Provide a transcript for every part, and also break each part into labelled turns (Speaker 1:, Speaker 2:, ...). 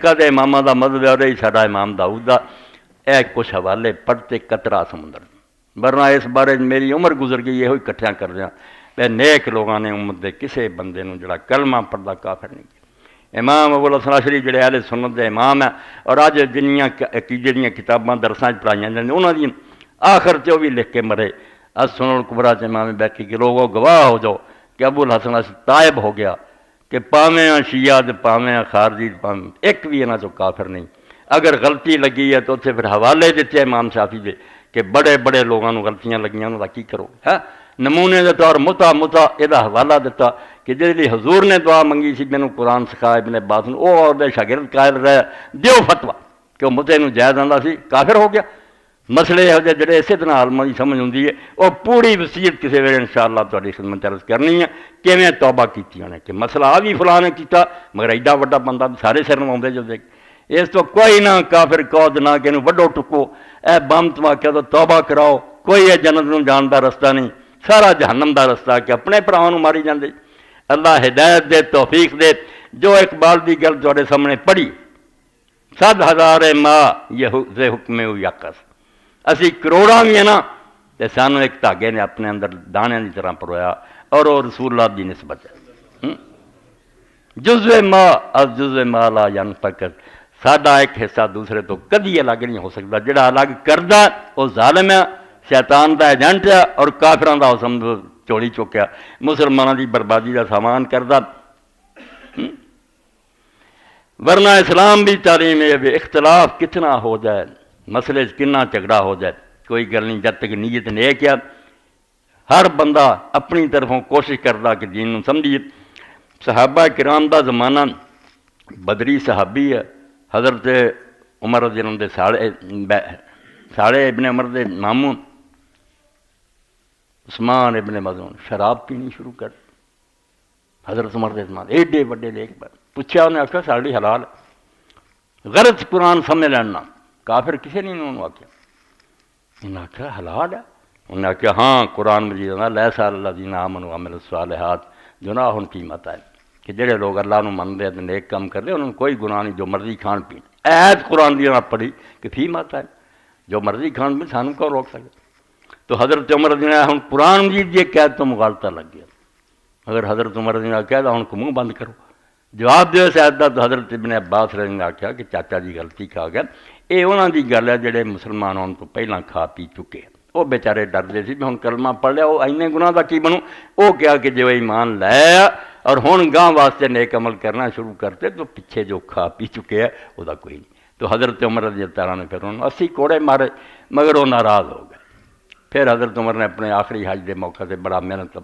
Speaker 1: کہتے امامہ دا مذہب ہے اور یہی ساڈا امام داؤد دا اے کچھ حوالے پڑھتے قطرہ سمندر، ورنہ اس بارے میری عمر گزر گئی یہ اکٹھیاں کر دیا پہ نیک لوگاں نے امت دے کسے بندے نو جڑا کلمہ پڑھدا کافر نہیں کیا۔ امام ابو الحسن جڑے اہل سنت دے امام ہیں اور اج جنیاں عقیدے دیاں کتاباں درساں پڑھائیاں جاندیاں انہاں دی آخر تے وہ بھی لکھ کے مرے السنن الکبریٰ امام بیہقی کے لوگوں گواہ ہو جاؤ کہ ابو الحسن طائب ہو گیا کہ پاویں شیعہ تے پاویں خارجی پاویں ایک بھی انہاں چوں کافر نہیں۔ اگر غلطی لگی ہے تو اتنے پھر حوالے دیتے امام شافعی دے کہ بڑے بڑے لوگوں غلطیاں لگیاں انہوں کا کی کرو ہے نمونے دے طور متا یہ حوالہ دیتا کہ جس لیے حضور نے دعا منگی سی مینوں قرآن سکھا ابن عباس نے وہ اور شاگرد قائل رہے دیو فتویٰ کہ وہ متے نو جائز آندا سی کافر ہو گیا۔ مسئلے یہو جہے جڑے اسی طرح عالماں دی سمجھ ہوندی ہے وہ پوری وصیت کسی ویلے انشاءاللہ تہاڈی خدمت عرض کرنی ہے کیویں توبہ کیتی انہیں کہ مسئلہ آ بھی فلاں نے کیتا مگر ایڈا وڈا بندہ سارے سر نواؤندے جو دیکھ اس تو کوئی نہ کافر قود نہ کہ وڈو ٹکو اے بم دھماکے تو توبہ کراؤ کوئی یہ جنت نو جان دا رستہ نہیں سارا جہنم دا رستہ کہ اپنے بھراواں نو ماری جاندے۔ اللہ ہدایت دے توفیق دے۔ جو اقبال دی گل تواڈے سامنے پڑھی 100,000 ماں یہ حکم یقص اسی کروڑاں بھی ہیں نا تے سانو ایک دھاگے نے اپنے اندر دانے کی طرح پرویا اور وہ رسول اللہ دی نسبت ہے۔ جزء ما از جزء ما لا ینفکر ساڈا ایک حصہ دوسرے تو کدی الگ نہیں ہو سکتا۔ جڑا الگ کردا وہ ظالم ہے شیطان دا ایجنٹ ہے اور کافراں دا حسن چوڑی چکیا مسلمانوں دی بربادی دا سامان کردا۔ ورنہ اسلام بھی تعلیم ہے اختلاف کتنا ہو جائے مسئلے کنا جھگڑا ہو جائے کوئی گل نہیں جب تک نیت نیک ہے ہر بندہ اپنی طرفوں کوشش کرتا کہ دین نو سمجھیے۔ صحابہ کرام دا زمانہ بدری صحابی ہے حضرت عمر رضی اللہ عنہ دے ساڑے ابن عمر دے ماموں عثمان ابن مظعون شراب پینی شروع کر حضرت عمر دے زمانے ایڈے وڈے لیک پر پوچھا انہیں آخیا ساڑی حلال غلط قرآن سمجھ لینا کافر کسے نہیں انہوں نے آخیا انہوں نے آخیا حلال ہے انہوں نے آخیا ہاں قرآن مجید لیسا الذین آمنوا وعملوا الصالحات جناح فیما ہے کہ جڑے لوگ اللہ نو منتے ہیں نیک کام کرتے انہوں نے کوئی گناہ نہیں جو مرضی کھان پین ایت قرآن دی نہ پڑھی کہ فیما ہے جو مرضی کھان پین سانوں کو روک سکے۔ تو حضرت عمر رضی اللہ عنہ قرآن مجید یہ قید تو مغالطہ لگ گیا اگر حضرت عمر رضی اللہ عنہ کہہ ہوں کو منہ بند کرو جواب دے شاید تو حضرت ابن عباس رضی اللہ عنہ آخیا کہ چاچا جی غلطی کھا گیا یہ انہوں دی گل ہے جڑے مسلمان ہونے تو پہلاں کھا پی چکے وہ بیچارے ڈردے سی بھی ہوں کلمہ پڑھ لیا وہ اینے گناہ دا کی بنوں وہ کیا کہ جو ایمان لایا اور ہوں گاں واسطے نیک عمل کرنا شروع کرتے تو پیچھے جو کھا پی چکے ہے وہ دا کوئی نہیں۔ تو حضرت عمر رضی اللہ عنہ نے پھر انہوں 80 کوڑے مارے مگر وہ ناراض ہو گئے۔ پھر حضرت عمر نے اپنے آخری حج دے موقع سے بڑا محنت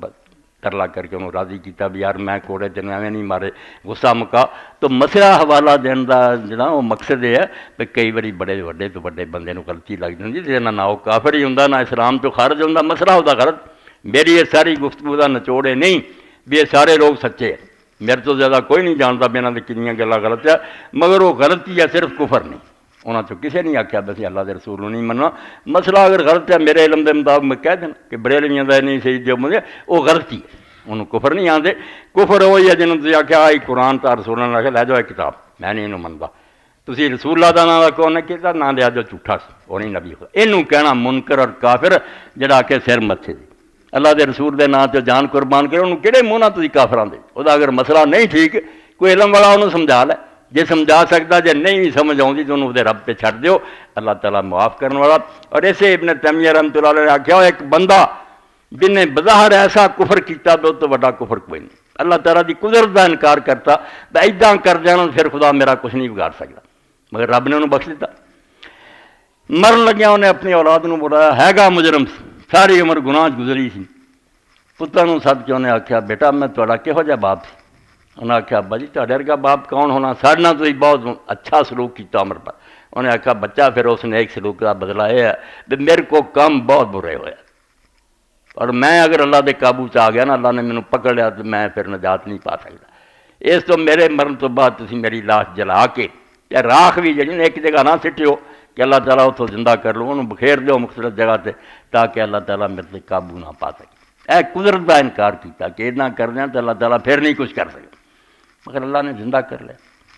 Speaker 1: ترلا کر کے انہوں راضی کیتا بھی یار میں کوڑے تین ایویں نہیں مارے غصہ مکا۔ تو مسئلہ حوالہ دین دا جڑا وہ مقصد یہ ہے کہ کئی باری بڑے وڈے تو بڑے بندے نو غلطی لگ جاتی جس نہ وہ کافر ہی ہوندا نہ اسلام تو خارج ہوندا مسئلہ ہوتا غلط۔ میری یہ ساری گفتگو دا نچوڑے نہیں بھی یہ سارے لوگ سچے ہیں میرے تو زیادہ کوئی نہیں جانتا بھی انہاں دی کنیاں گلاں غلط ہے مگر وہ غلطی ہے صرف کفر نہیں انہاں چوں کسے نہیں آخیا بس اللہ دے رسول نہیں مننا۔ مسئلہ اگر غلط ہے میرے علم دے مطابق میں کہہ دینا کہ بریلویاں دا نہیں صحیح جو مجھے وہ غلطی ہے انہوں کفر نہیں آتے۔ کفر وہی ہے جنہوں نے آخیا آئی قرآن تا رسول اللہ نے لے جاؤ کتاب میں نہیں انہوں منتا تسی رسول اللہ دا نام کون نے کیتا نہ لیا جو جھوٹا سی وہ نہیں نبی خدا اینوں کہنا منکر اور کافر جڑا کہ سر متھے دی اللہ دے رسول دے نام تے جان قربان کرے انہوں کہڑے منہ نہ تسی کافراں دے وہ اگر مسئلہ نہیں ٹھیک کوئی علم والا انہوں سمجھا لے جے سمجھا سکتا جے نہیں بھی سمجھ آؤندی تو انہوں دے رب پہ چھڈ دیو اللہ تعالیٰ معاف کرنے والا۔ اور ایسے ابن تیمیہ رحمۃ اللہ علیہ نے آخیا ایک بندہ جن نے بظاہر ایسا کفر کیتا تو بڑا کفر کوئی نہیں اللہ تعالیٰ دی قدرت کا انکار کرتا تو ایداں کر جانا پھر خدا میرا کچھ نہیں بگاڑ سکتا مگر رب نے انہوں بخش دیتا۔ مرن لگیا انہیں اپنی اولاد نو بلایا ہے گا مجرم ساری عمر گناہ گزری سی پتر نو سد کے انہیں آخیا بیٹا میں تھوڑا کہہو جہا باپ سی انہیں آخیا ابا جی تھوڑے ورگا باپ کون ہونا سارے نال تسی بہت اچھا سلوک کیتا عمر پر انہیں آخیا بچہ پھر اس نے ایک سلوک کا بدلا یہ ہے کہ میرے کو کام بہت برے ہوئے اور میں اگر اللہ دے قابو چ آ گیا نا اللہ نے مینوں پکڑ لیا تو میں پھر نجات نہیں پا سکتا اس تو میرے مرن تو بعد تسی میری لاش جلا کے راکھ بھی جڑی ایک جگہ نہ سٹیو کہ اللہ تعالیٰ اتوں زندہ کر لو انہوں بکھیر دیو مختلف جگہ تے تاکہ اللہ تعالیٰ میرے تے قابو نہ پا سکے۔ اے قدرت کا انکار کیتا کہ اتنا کر دیں تو اللہ تعالیٰ پھر نہیں کچھ کر سکے مگر اللہ نے زندہ کر لیا۔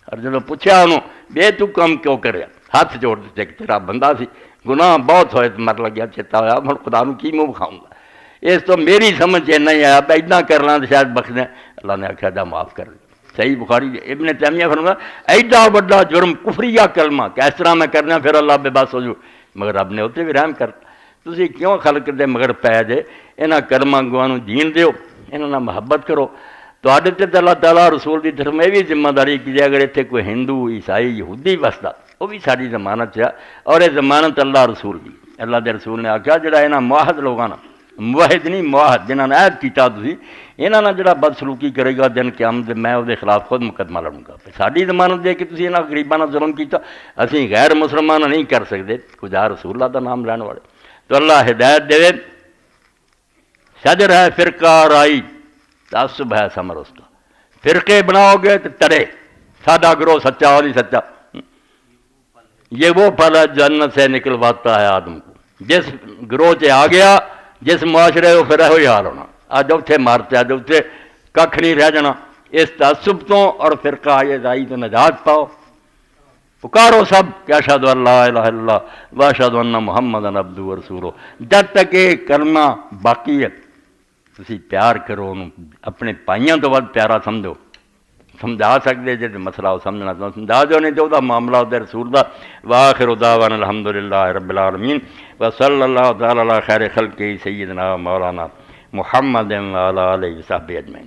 Speaker 1: اور جب پوچھا انہوں بے تو کم کیوں کریا ہاتھ جوڑ دیتے کہ تیرا بندہ سی گناہ بہت ہوئے تو مر لگیا چیتا ہوا ہوں خدا نو کی منہ کھاؤں گا اس تو میری سمجھ نہیں آیا اتنا کرنا تو شاید بخش دیں اللہ نے آخیا جا معاف کر دیں صحیح بخاری ابن تیمیہ فرمایا ایڈا بڑا جرم کفریہ کلمہ کہ اس طرح میں کرنا پھر اللہ بے بس ہو جو مگر رب نے اتنے بھی رحم کرتا تسی کیوں خلق دے مگر پے جے انہاں کلمہ گواں نو جین دیو انہاں نال محبت کرو تو اللہ تعالیٰ رسول کی طرف میں بھی ذمہ داری کی اگر اتنے کوئی ہندو عیسائی یہودی وسدا وہ بھی ساری ضمانت ہے اور یہ ضمانت اللہ رسول کی اللہ دے رسول نے آخیا جڑا یہاں معاہد لوگوں موحد نہیں معاہد جنہوں نے عہد کیتا تسی یہاں نے جڑا بدسلوکی کرے گا دن قیامت میں وہ خلاف خود مقدمہ لڑوں گا ساری ضمانت دے کہ تسی یہاں غریباں نال ظلم کیتا اسی غیر مسلمان نہیں کر سکتے خدا رسول اللہ کا نام لین والے تو اللہ ہدایت دے شجر ہے فرقہ رائی تعصب ہے ثمر اس کا فرقے بناؤ گے تو تڑے سادہ گروہ سچا اور نہیں سچا یہ وہ پھل ہے جنت سے نکلواتا ہے آدم کو جس گروہ سے آ گیا جس معاشرے کو پھر یہ حال ہونا آج اتنے مارتے آج اتنے کھ نہیں رہ جانا اس تعصب تو اور فرقہ یہ رائی تو نجات پاؤ پکارو سب کہ اشہد ان لا الہ الا اللہ و اشہد ان محمد عبدہ و رسولہ جب تک یہ کلمہ باقی ہے تسی پیار کرو انہوں اپنے پائیاں تو ود پیارا سمجھو سمجھا سکتے جی مسئلہ وہ سمجھنا تو سمجھا جو نہیں تو معاملہ دے رسول دا وآخر دعوانا الحمدللہ رب العالمین وصلی اللہ تعالی علی خیر خلقہ سیدنا مولانا محمد وعلی آلہ وصحبہ اجمعین.